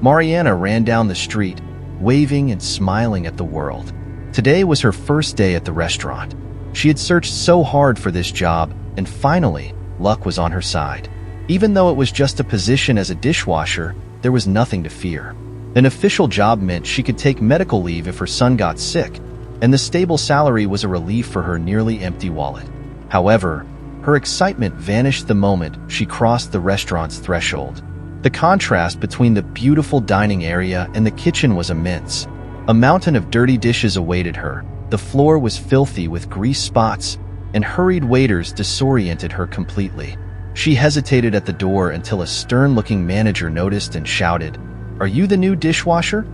Mariana ran down the street, waving and smiling at the world. Today was her first day at the restaurant. She had searched so hard for this job, and finally, luck was on her side. Even though it was just a position as a dishwasher, there was nothing to fear. An official job meant she could take medical leave if her son got sick, and the stable salary was a relief for her nearly empty wallet. However, her excitement vanished the moment she crossed the restaurant's threshold. The contrast between the beautiful dining area and the kitchen was immense. A mountain of dirty dishes awaited her. The floor was filthy with grease spots, and hurried waiters disoriented her completely. She hesitated at the door until a stern-looking manager noticed and shouted, "Are you the new dishwasher?"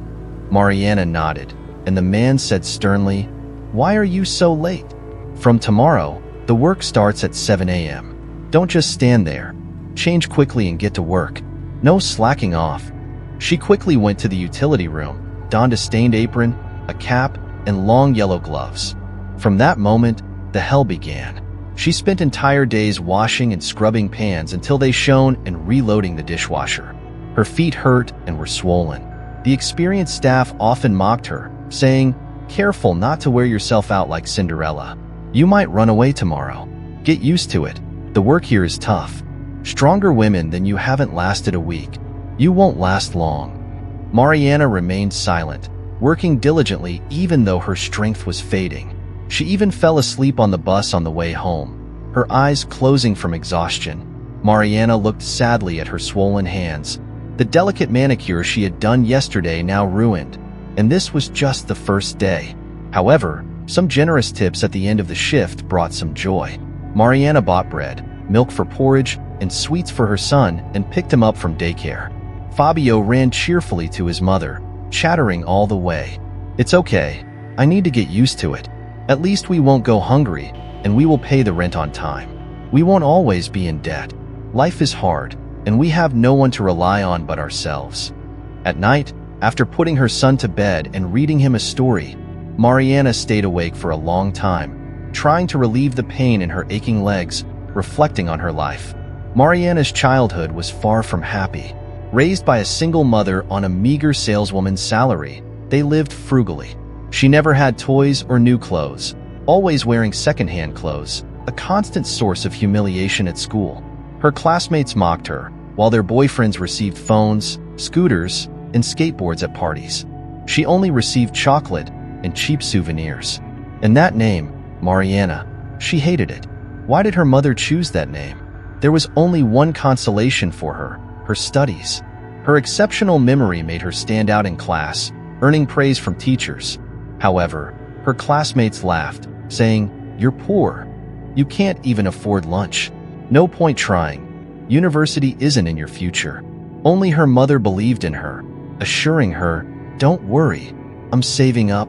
Mariana nodded, and the man said sternly, "Why are you so late? From tomorrow, the work starts at 7 a.m. Don't just stand there. Change quickly and get to work. No slacking off." She quickly went to the utility room, donned a stained apron, a cap, and long yellow gloves. From that moment, the hell began. She spent entire days washing and scrubbing pans until they shone and reloading the dishwasher. Her feet hurt and were swollen. The experienced staff often mocked her, saying, "Careful not to wear yourself out like Cinderella. You might run away tomorrow. Get used to it. The work here is tough. Stronger women than you haven't lasted a week. You won't last long." Mariana remained silent, working diligently even though her strength was fading. She even fell asleep on the bus on the way home, her eyes closing from exhaustion. Mariana looked sadly at her swollen hands. The delicate manicure she had done yesterday now ruined, and this was just the first day. However, some generous tips at the end of the shift brought some joy. Mariana bought bread, milk for porridge, and sweets for her son and picked him up from daycare. Fabio ran cheerfully to his mother, chattering all the way, "It's okay. I need to get used to it. At least we won't go hungry, and we will pay the rent on time. We won't always be in debt. Life is hard, and we have no one to rely on but ourselves." At night, after putting her son to bed and reading him a story, Mariana stayed awake for a long time, trying to relieve the pain in her aching legs, reflecting on her life. Mariana's childhood was far from happy. Raised by a single mother on a meager saleswoman's salary, they lived frugally. She never had toys or new clothes, always wearing secondhand clothes, a constant source of humiliation at school. Her classmates mocked her, while their boyfriends received phones, scooters, and skateboards at parties. She only received chocolate and cheap souvenirs. And that name, Mariana, she hated it. Why did her mother choose that name? There was only one consolation for her: her studies. Her exceptional memory made her stand out in class, earning praise from teachers. However, her classmates laughed, saying, "You're poor. You can't even afford lunch. No point trying. University isn't in your future." Only her mother believed in her, assuring her, "Don't worry, I'm saving up."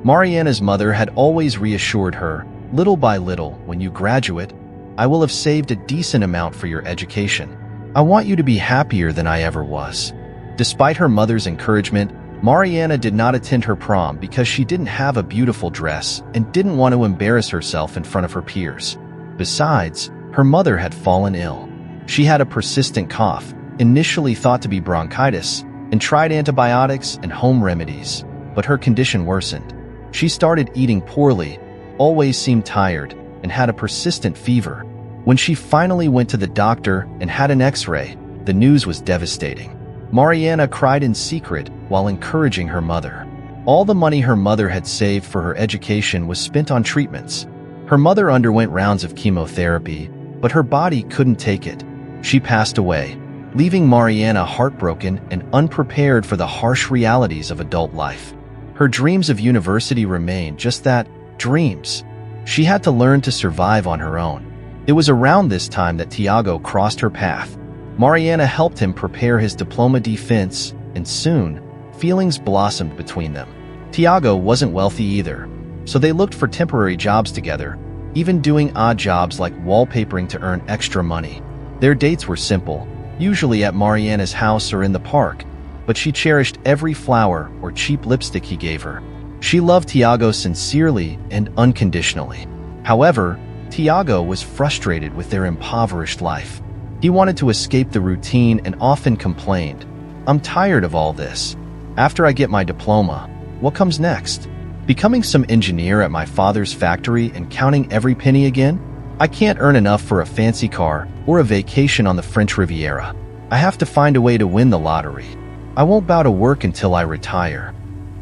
Mariana's mother had always reassured her, "Little by little, when you graduate, I will have saved a decent amount for your education. I want you to be happier than I ever was." Despite her mother's encouragement, Mariana did not attend her prom because she didn't have a beautiful dress and didn't want to embarrass herself in front of her peers. Besides, her mother had fallen ill. She had a persistent cough, initially thought to be bronchitis, and tried antibiotics and home remedies, but her condition worsened. She started eating poorly, always seemed tired, and had a persistent fever. When she finally went to the doctor and had an X-ray, the news was devastating. Mariana cried in secret while encouraging her mother. All the money her mother had saved for her education was spent on treatments. Her mother underwent rounds of chemotherapy, but her body couldn't take it. She passed away, leaving Mariana heartbroken and unprepared for the harsh realities of adult life. Her dreams of university remained just that, dreams. She had to learn to survive on her own. It was around this time that Tiago crossed her path. Mariana helped him prepare his diploma defense, and soon, feelings blossomed between them. Tiago wasn't wealthy either, so they looked for temporary jobs together, even doing odd jobs like wallpapering to earn extra money. Their dates were simple, usually at Mariana's house or in the park, but she cherished every flower or cheap lipstick he gave her. She loved Tiago sincerely and unconditionally. However, Tiago was frustrated with their impoverished life. He wanted to escape the routine and often complained, I'm tired of all this. After I get my diploma, what comes next? Becoming some engineer at my father's factory and counting every penny again? I can't earn enough for a fancy car or a vacation on the French Riviera. I have to find a way to win the lottery. I won't bow to work until I retire.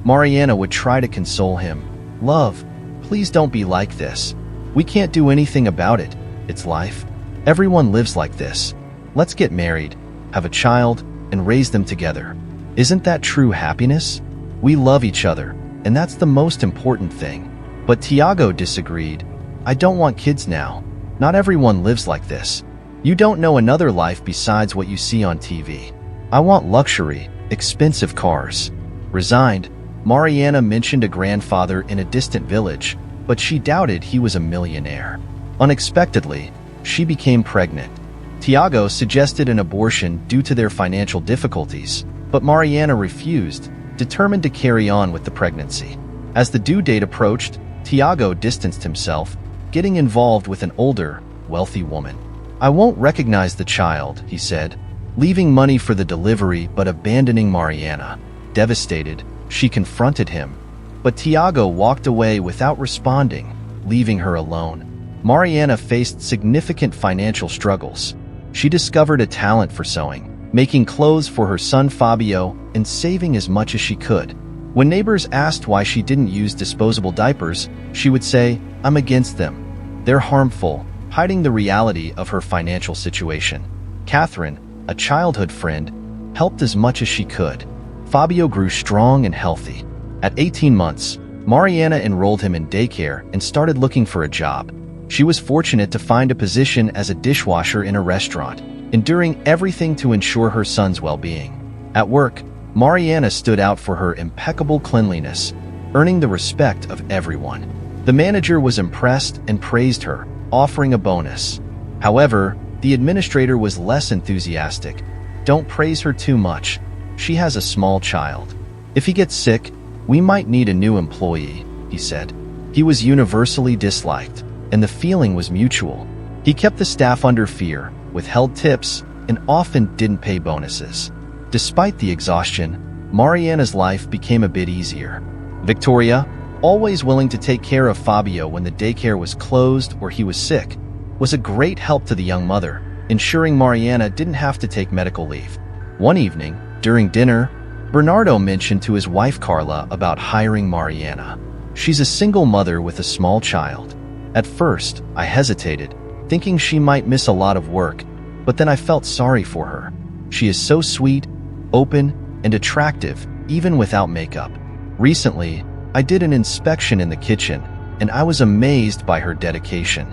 Mariana would try to console him. Love, please don't be like this. We can't do anything about it. It's life. Everyone lives like this. Let's get married, have a child, and raise them together. Isn't that true happiness? We love each other, and that's the most important thing. But Tiago disagreed. I don't want kids now. Not everyone lives like this. You don't know another life besides what you see on TV. I want luxury, expensive cars. Resigned, Mariana mentioned a grandfather in a distant village, but she doubted he was a millionaire. Unexpectedly, she became pregnant. Tiago suggested an abortion due to their financial difficulties, but Mariana refused, determined to carry on with the pregnancy. As the due date approached, Tiago distanced himself, getting involved with an older, wealthy woman. I won't recognize the child, he said, leaving money for the delivery but abandoning Mariana. Devastated, she confronted him, but Tiago walked away without responding, leaving her alone. Mariana faced significant financial struggles. She discovered a talent for sewing, making clothes for her son Fabio and saving as much as she could. When neighbors asked why she didn't use disposable diapers, she would say, "I'm against them. They're harmful," hiding the reality of her financial situation. Catherine, a childhood friend, helped as much as she could. Fabio grew strong and healthy. At 18 months, Mariana enrolled him in daycare and started looking for a job. She was fortunate to find a position as a dishwasher in a restaurant, enduring everything to ensure her son's well-being. At work, Mariana stood out for her impeccable cleanliness, earning the respect of everyone. The manager was impressed and praised her, offering a bonus. However, the administrator was less enthusiastic. Don't praise her too much. She has a small child. If he gets sick, we might need a new employee, he said. He was universally disliked, and the feeling was mutual. He kept the staff under fear, withheld tips, and often didn't pay bonuses. Despite the exhaustion, Mariana's life became a bit easier. Victoria, always willing to take care of Fabio when the daycare was closed or he was sick, was a great help to the young mother, ensuring Mariana didn't have to take medical leave. One evening, during dinner, Bernardo mentioned to his wife Carla about hiring Mariana. She's a single mother with a small child. At first, I hesitated, thinking she might miss a lot of work, but then I felt sorry for her. She is so sweet, open, and attractive, even without makeup. Recently, I did an inspection in the kitchen, and I was amazed by her dedication.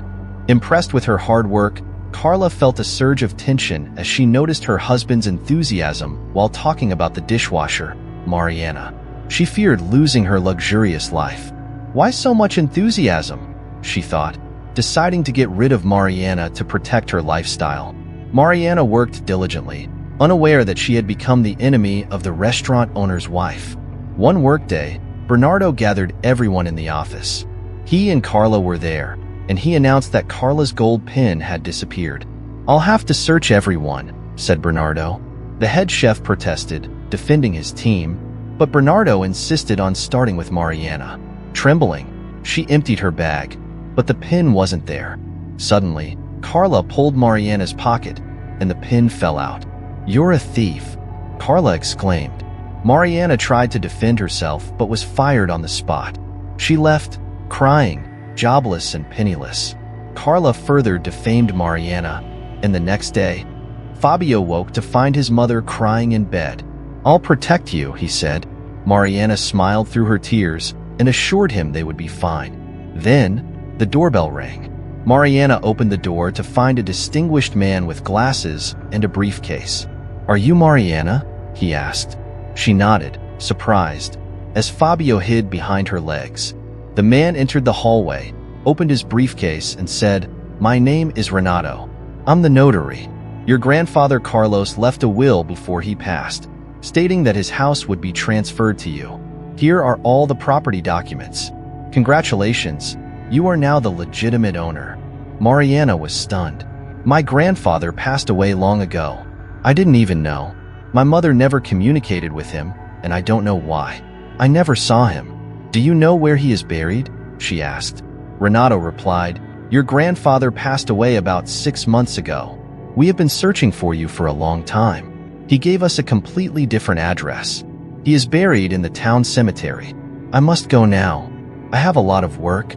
Impressed with her hard work, Carla felt a surge of tension as she noticed her husband's enthusiasm while talking about the dishwasher, Mariana. She feared losing her luxurious life. Why so much enthusiasm? She thought, deciding to get rid of Mariana to protect her lifestyle. Mariana worked diligently, unaware that she had become the enemy of the restaurant owner's wife. One workday, Bernardo gathered everyone in the office. He and Carla were there, and he announced that Carla's gold pin had disappeared. "I'll have to search everyone," said Bernardo. The head chef protested, defending his team, but Bernardo insisted on starting with Mariana. Trembling, she emptied her bag, but the pin wasn't there. Suddenly, Carla pulled Mariana's pocket, and the pin fell out. "You're a thief," Carla exclaimed. Mariana tried to defend herself but was fired on the spot. She left, crying, jobless and penniless. Carla further defamed Mariana, and the next day, Fabio woke to find his mother crying in bed. "I'll protect you," he said. Mariana smiled through her tears and assured him they would be fine. Then, the doorbell rang. Mariana opened the door to find a distinguished man with glasses and a briefcase. "Are you Mariana?" he asked. She nodded, surprised, as Fabio hid behind her legs. The man entered the hallway, opened his briefcase, and said, "My name is Renato. I'm the notary. Your grandfather Carlos left a will before he passed, stating that his house would be transferred to you. Here are all the property documents. Congratulations, you are now the legitimate owner." Mariana was stunned. "My grandfather passed away long ago. I didn't even know." My mother never communicated with him, and I don't know why. I never saw him. Do you know where he is buried? She asked. Renato replied, Your grandfather passed away about 6 months ago. We have been searching for you for a long time. He gave us a completely different address. He is buried in the town cemetery. I must go now. I have a lot of work.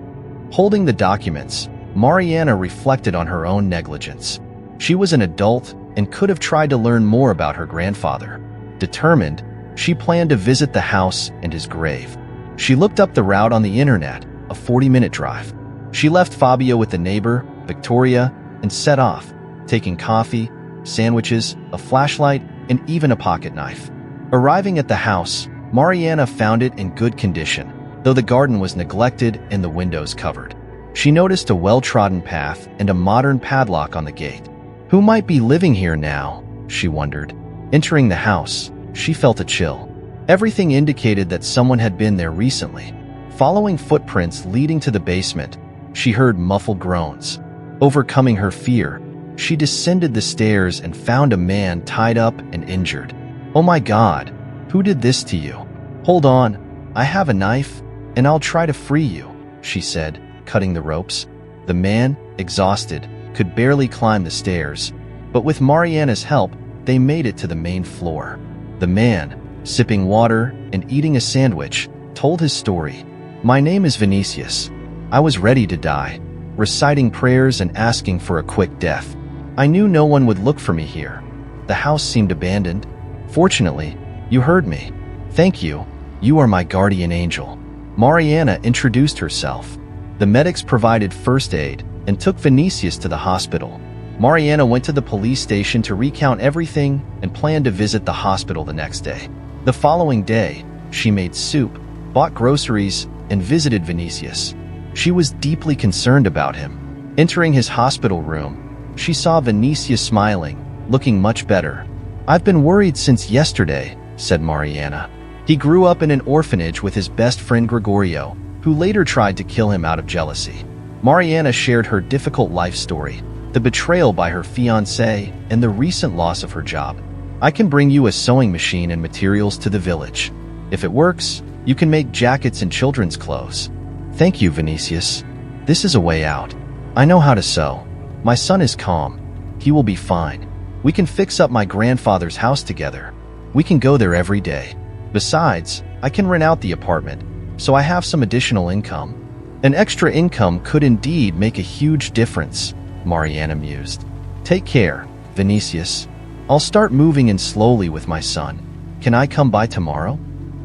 Holding the documents, Mariana reflected on her own negligence. She was an adult and could have tried to learn more about her grandfather. Determined, she planned to visit the house and his grave. She looked up the route on the internet, a 40-minute drive. She left Fabio with the neighbor, Victoria, and set off, taking coffee, sandwiches, a flashlight, and even a pocket knife. Arriving at the house, Mariana found it in good condition, though the garden was neglected and the windows covered. She noticed a well-trodden path and a modern padlock on the gate. Who might be living here now? She wondered. Entering the house, she felt a chill. Everything indicated that someone had been there recently. Following footprints leading to the basement, she heard muffled groans. Overcoming her fear, she descended the stairs and found a man tied up and injured. Oh my God, who did this to you? Hold on, I have a knife, and I'll try to free you, she said, cutting the ropes. The man, exhausted, could barely climb the stairs, but with Mariana's help, they made it to the main floor. The man, sipping water and eating a sandwich, told his story. My name is Vinicius. I was ready to die, reciting prayers and asking for a quick death. I knew no one would look for me here. The house seemed abandoned. Fortunately, you heard me. Thank you. You are my guardian angel. Mariana introduced herself. The medics provided first aid and took Vinicius to the hospital. Mariana went to the police station to recount everything and planned to visit the hospital the next day. The following day, she made soup, bought groceries, and visited Vinicius. She was deeply concerned about him. Entering his hospital room, she saw Vinicius smiling, looking much better. I've been worried since yesterday, said Mariana. He grew up in an orphanage with his best friend Gregorio, who later tried to kill him out of jealousy. Mariana shared her difficult life story, the betrayal by her fiancé, and the recent loss of her job. I can bring you a sewing machine and materials to the village. If it works, you can make jackets and children's clothes. Thank you, Vinicius. This is a way out. I know how to sew. My son is calm. He will be fine. We can fix up my grandfather's house together. We can go there every day. Besides, I can rent out the apartment, so I have some additional income. An extra income could indeed make a huge difference, Mariana mused. Take care, Vinicius. I'll start moving in slowly with my son. Can I come by tomorrow?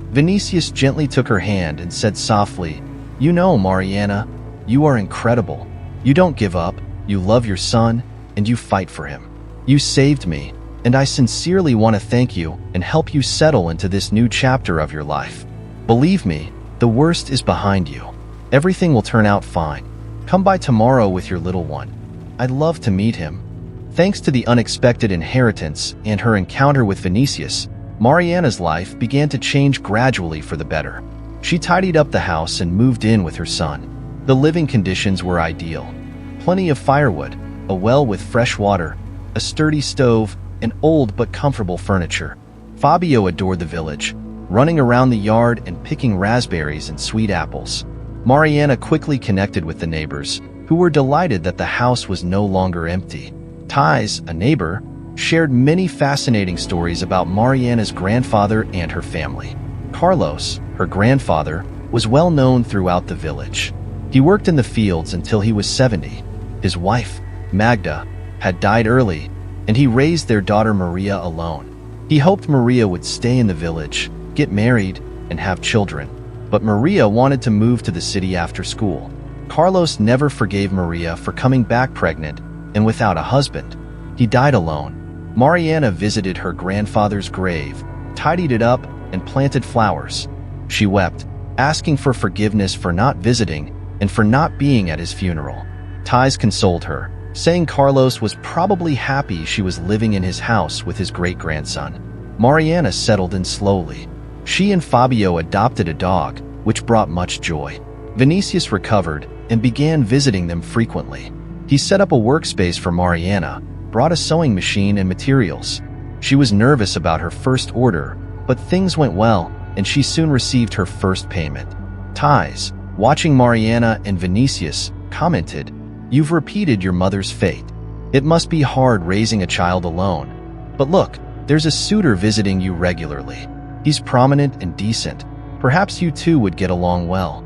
Vinicius gently took her hand and said softly, You know, Mariana, you are incredible. You don't give up, you love your son, and you fight for him. You saved me, and I sincerely want to thank you and help you settle into this new chapter of your life. Believe me, the worst is behind you. Everything will turn out fine. Come by tomorrow with your little one. I'd love to meet him. Thanks to the unexpected inheritance and her encounter with Vinicius, Mariana's life began to change gradually for the better. She tidied up the house and moved in with her son. The living conditions were ideal. Plenty of firewood, a well with fresh water, a sturdy stove, and old but comfortable furniture. Fabio adored the village, running around the yard and picking raspberries and sweet apples. Mariana quickly connected with the neighbors, who were delighted that the house was no longer empty. Thais, a neighbor, shared many fascinating stories about Mariana's grandfather and her family. Carlos, her grandfather, was well known throughout the village. He worked in the fields until he was 70. His wife, Magda, had died early, and he raised their daughter Maria alone. He hoped Maria would stay in the village, get married, and have children. But Maria wanted to move to the city after school. Carlos never forgave Maria for coming back pregnant and without a husband. He died alone. Mariana visited her grandfather's grave, tidied it up, and planted flowers. She wept, asking for forgiveness for not visiting and for not being at his funeral. Thais consoled her, saying Carlos was probably happy she was living in his house with his great-grandson. Mariana settled in slowly. She and Fabio adopted a dog, which brought much joy. Vinicius recovered and began visiting them frequently. He set up a workspace for Mariana, brought a sewing machine and materials. She was nervous about her first order, but things went well, and she soon received her first payment. Ties, watching Mariana and Vinicius, commented, "You've repeated your mother's fate. It must be hard raising a child alone. But look, there's a suitor visiting you regularly. He's prominent and decent. Perhaps you two would get along well."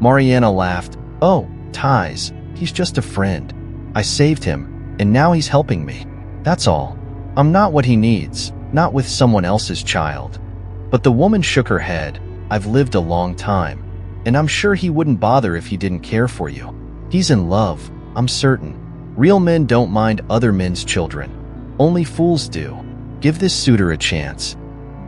Mariana laughed. "Oh, Ties, he's just a friend. I saved him, and now he's helping me. That's all. I'm not what he needs, not with someone else's child." But the woman shook her head. "I've lived a long time, and I'm sure he wouldn't bother if he didn't care for you. He's in love, I'm certain. Real men don't mind other men's children. Only fools do. Give this suitor a chance."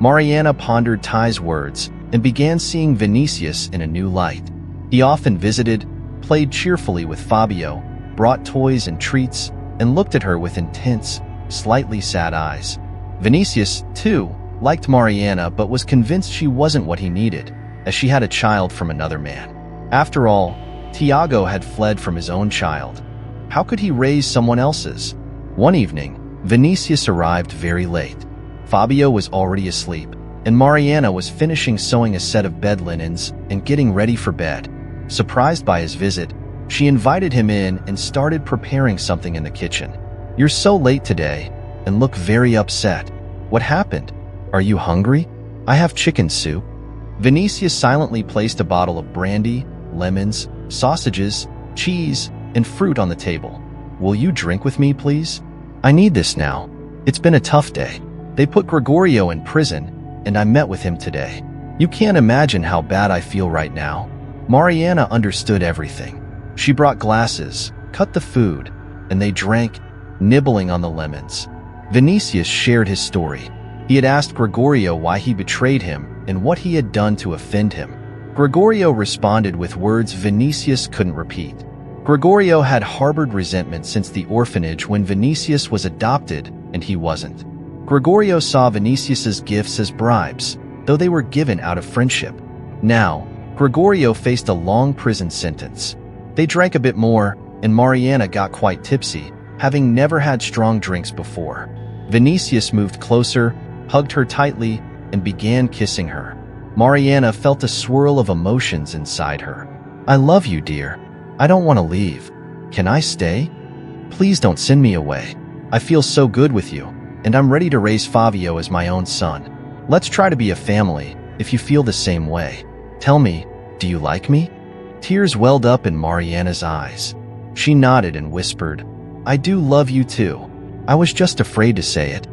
Mariana pondered Ty's words and began seeing Vinicius in a new light. He often visited, played cheerfully with Fabio, brought toys and treats, and looked at her with intense, slightly sad eyes. Vinicius, too, liked Mariana but was convinced she wasn't what he needed, as she had a child from another man. After all, Tiago had fled from his own child. How could he raise someone else's? One evening, Vinicius arrived very late. Fabio was already asleep, and Mariana was finishing sewing a set of bed linens and getting ready for bed. Surprised by his visit, she invited him in and started preparing something in the kitchen. "You're so late today, and look very upset. What happened? Are you hungry? I have chicken soup." Vinicius silently placed a bottle of brandy, lemons, sausages, cheese, and fruit on the table. "Will you drink with me, please? I need this now. It's been a tough day. They put Gregorio in prison, and I met with him today. You can't imagine how bad I feel right now." Mariana understood everything. She brought glasses, cut the food, and they drank, nibbling on the lemons. Vinicius shared his story. He had asked Gregorio why he betrayed him and what he had done to offend him. Gregorio responded with words Vinicius couldn't repeat. Gregorio had harbored resentment since the orphanage when Vinicius was adopted and he wasn't. Gregorio saw Vinicius's gifts as bribes, though they were given out of friendship. Now, Gregorio faced a long prison sentence. They drank a bit more, and Mariana got quite tipsy, having never had strong drinks before. Vinicius moved closer, hugged her tightly, and began kissing her. Mariana felt a swirl of emotions inside her. "I love you, dear. I don't want to leave. Can I stay? Please don't send me away. I feel so good with you, and I'm ready to raise Fabio as my own son. Let's try to be a family, if you feel the same way. Tell me, do you like me?" Tears welled up in Mariana's eyes. She nodded and whispered, "I do love you too. I was just afraid to say it."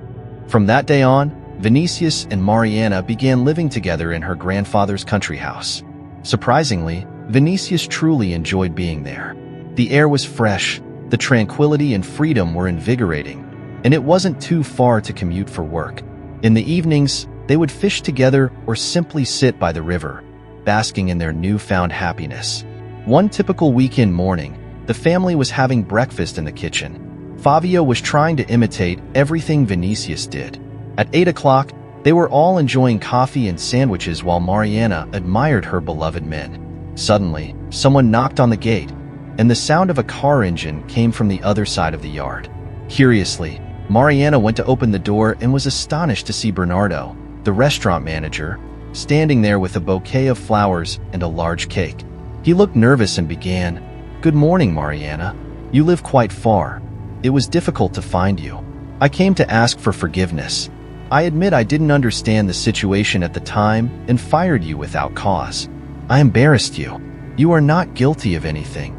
From that day on, Vinicius and Mariana began living together in her grandfather's country house. Surprisingly, Vinicius truly enjoyed being there. The air was fresh, the tranquility and freedom were invigorating, and it wasn't too far to commute for work. In the evenings, they would fish together or simply sit by the river, basking in their newfound happiness. One typical weekend morning, the family was having breakfast in the kitchen. Fabio was trying to imitate everything Vinicius did. At 8 o'clock, they were all enjoying coffee and sandwiches while Mariana admired her beloved men. Suddenly, someone knocked on the gate, and the sound of a car engine came from the other side of the yard. Curiously, Mariana went to open the door and was astonished to see Bernardo, the restaurant manager, standing there with a bouquet of flowers and a large cake. He looked nervous and began, "Good morning, Mariana. You live quite far. It was difficult to find you. I came to ask for forgiveness. I admit I didn't understand the situation at the time and fired you without cause. I embarrassed you. You are not guilty of anything."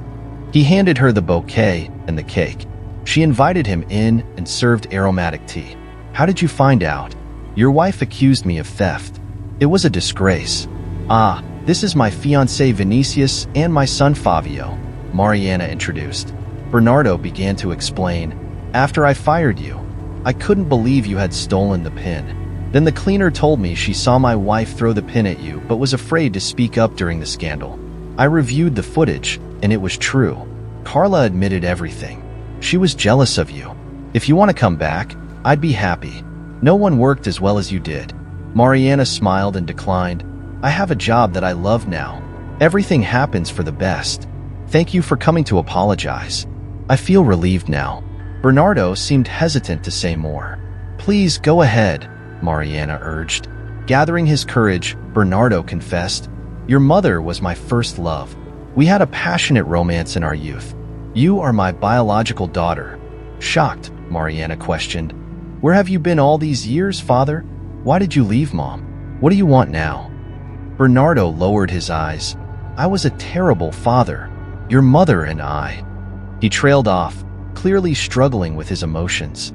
He handed her the bouquet and the cake. She invited him in and served aromatic tea. "How did you find out? Your wife accused me of theft. It was a disgrace." "Ah, this is my fiancé Vinicius and my son Fabio," Mariana introduced. Bernardo began to explain, "After I fired you, I couldn't believe you had stolen the pin. Then the cleaner told me she saw my wife throw the pin at you but was afraid to speak up during the scandal. I reviewed the footage, and it was true. Carla admitted everything. She was jealous of you. If you want to come back, I'd be happy. No one worked as well as you did." Mariana smiled and declined, "I have a job that I love now. Everything happens for the best. Thank you for coming to apologize. I feel relieved now." Bernardo seemed hesitant to say more. Please go ahead, Mariana urged. Gathering his courage, Bernardo confessed, Your mother was my first love. We had a passionate romance in our youth. You are my biological daughter. Shocked, Mariana questioned, Where have you been all these years, father? Why did you leave Mom? What do you want now? Bernardo lowered his eyes. I was a terrible father. Your mother and I. He trailed off, clearly struggling with his emotions.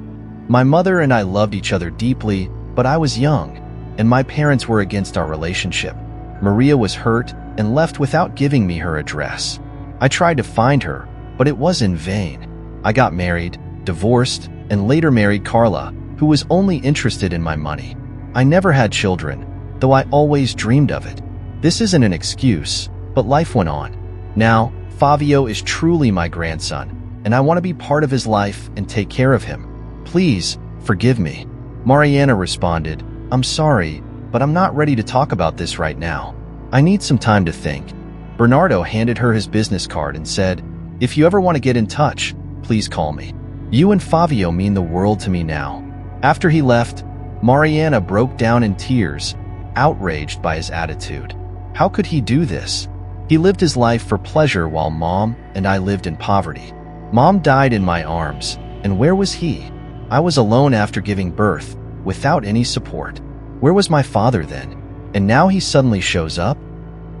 My mother and I loved each other deeply, but I was young, and my parents were against our relationship. Maria was hurt and left without giving me her address. I tried to find her, but it was in vain. I got married, divorced, and later married Carla, who was only interested in my money. I never had children, though I always dreamed of it. This isn't an excuse, but life went on. Now, Fabio is truly my grandson, and I want to be part of his life and take care of him. Please, forgive me. Mariana responded, I'm sorry, but I'm not ready to talk about this right now. I need some time to think. Bernardo handed her his business card and said, If you ever want to get in touch, please call me. You and Fabio mean the world to me now. After he left, Mariana broke down in tears, outraged by his attitude. How could he do this? He lived his life for pleasure while Mom and I lived in poverty. Mom died in my arms, and where was he? I was alone after giving birth, without any support. Where was my father then? And now he suddenly shows up?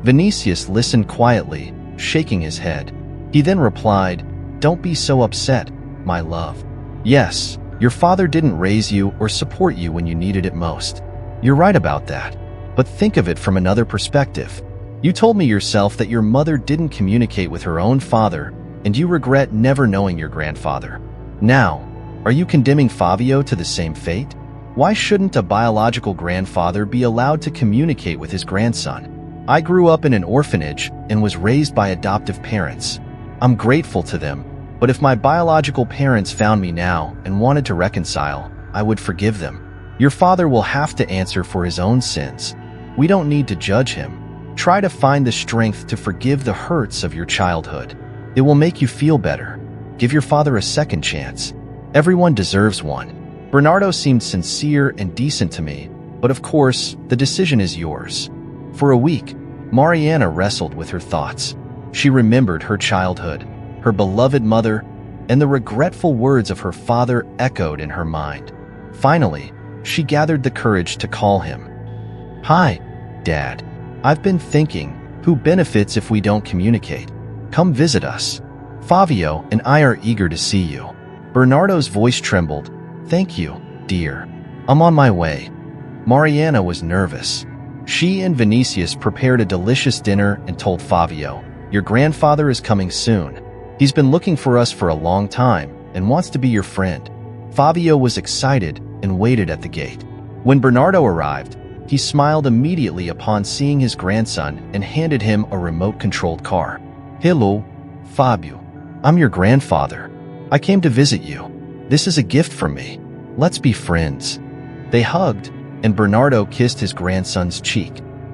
Vinicius listened quietly, shaking his head. He then replied, Don't be so upset, my love. Yes, your father didn't raise you or support you when you needed it most. You're right about that. But think of it from another perspective. You told me yourself that your mother didn't communicate with her own father, and you regret never knowing your grandfather. Now, are you condemning Fabio to the same fate? Why shouldn't a biological grandfather be allowed to communicate with his grandson? I grew up in an orphanage and was raised by adoptive parents. I'm grateful to them, but if my biological parents found me now and wanted to reconcile, I would forgive them. Your father will have to answer for his own sins. We don't need to judge him. Try to find the strength to forgive the hurts of your childhood. It will make you feel better. Give your father a second chance. Everyone deserves one. Bernardo seemed sincere and decent to me, but of course, the decision is yours. For a week, Mariana wrestled with her thoughts. She remembered her childhood, her beloved mother, and the regretful words of her father echoed in her mind. Finally, she gathered the courage to call him. Hi, Dad. I've been thinking, who benefits if we don't communicate? Come visit us. Fabio and I are eager to see you. Bernardo's voice trembled. Thank you, dear. I'm on my way. Mariana was nervous. She and Vinicius prepared a delicious dinner and told Fabio, Your grandfather is coming soon. He's been looking for us for a long time and wants to be your friend. Fabio was excited and waited at the gate. When Bernardo arrived, he smiled immediately upon seeing his grandson and handed him a remote-controlled car. Hello, Fabio. I'm your grandfather. I came to visit you. This is a gift from me. Let's be friends. They hugged, and Bernardo kissed his grandson's cheek.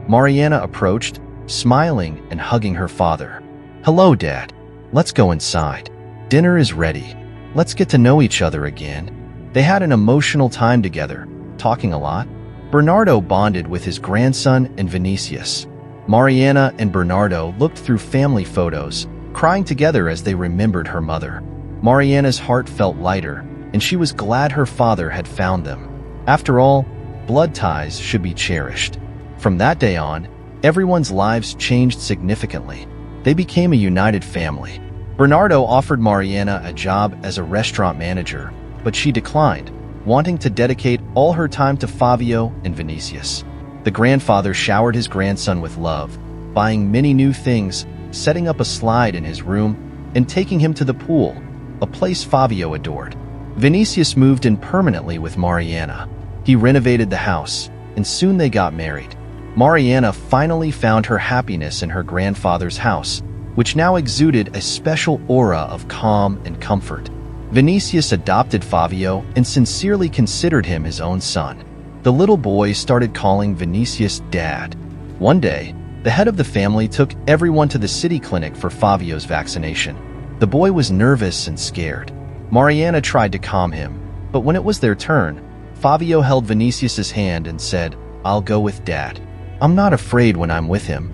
Mariana approached, smiling and hugging her father. Hello, Dad. Let's go inside. Dinner is ready. Let's get to know each other again. They had an emotional time together, talking a lot. Bernardo bonded with his grandson and Vinicius. Mariana and Bernardo looked through family photos, crying together as they remembered her mother. Mariana's heart felt lighter, and she was glad her father had found them. After all, blood ties should be cherished. From that day on, everyone's lives changed significantly. They became a united family. Bernardo offered Mariana a job as a restaurant manager, but she declined, wanting to dedicate all her time to Fabio and Vinicius. The grandfather showered his grandson with love, buying many new things, setting up a slide in his room, and taking him to the pool, a place Fabio adored. Vinicius moved in permanently with Mariana. He renovated the house, and soon they got married. Mariana finally found her happiness in her grandfather's house, which now exuded a special aura of calm and comfort. Vinicius adopted Fabio and sincerely considered him his own son. The little boy started calling Vinicius Dad. One day, the head of the family took everyone to the city clinic for Fabio's vaccination. The boy was nervous and scared. Mariana tried to calm him, but when it was their turn, Fabio held Vinicius's hand and said, "I'll go with Dad. I'm not afraid when I'm with him."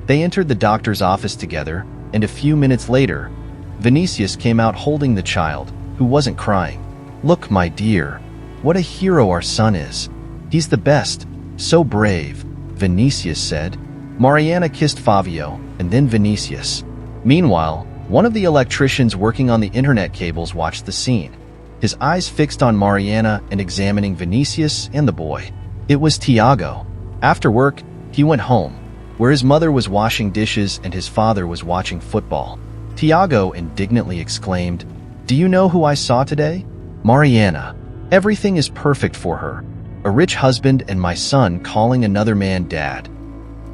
They entered the doctor's office together, and a few minutes later, Vinicius came out holding the child, who wasn't crying. "Look, my dear, what a hero our son is. He's the best, so brave," Vinicius said. Mariana kissed Fabio, and then Vinicius. Meanwhile, one of the electricians working on the internet cables watched the scene, his eyes fixed on Mariana and examining Vinicius and the boy. It was Tiago. After work, he went home, where his mother was washing dishes and his father was watching football. Tiago indignantly exclaimed, "Do you know who I saw today? Mariana. Everything is perfect for her. A rich husband and my son calling another man dad."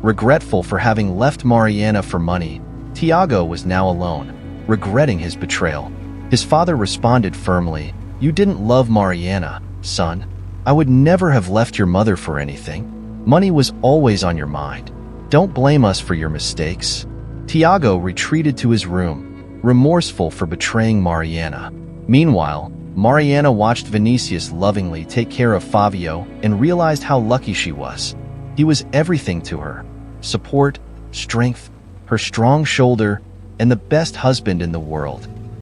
Regretful for having left Mariana for money, Tiago was now alone, regretting his betrayal. His father responded firmly, "You didn't love Mariana, son. I would never have left your mother for anything. Money was always on your mind. Don't blame us for your mistakes." Tiago retreated to his room, remorseful for betraying Mariana. Meanwhile, Mariana watched Vinicius lovingly take care of Fabio and realized how lucky she was. He was everything to her: support, strength, her strong shoulder, and the best husband in the world.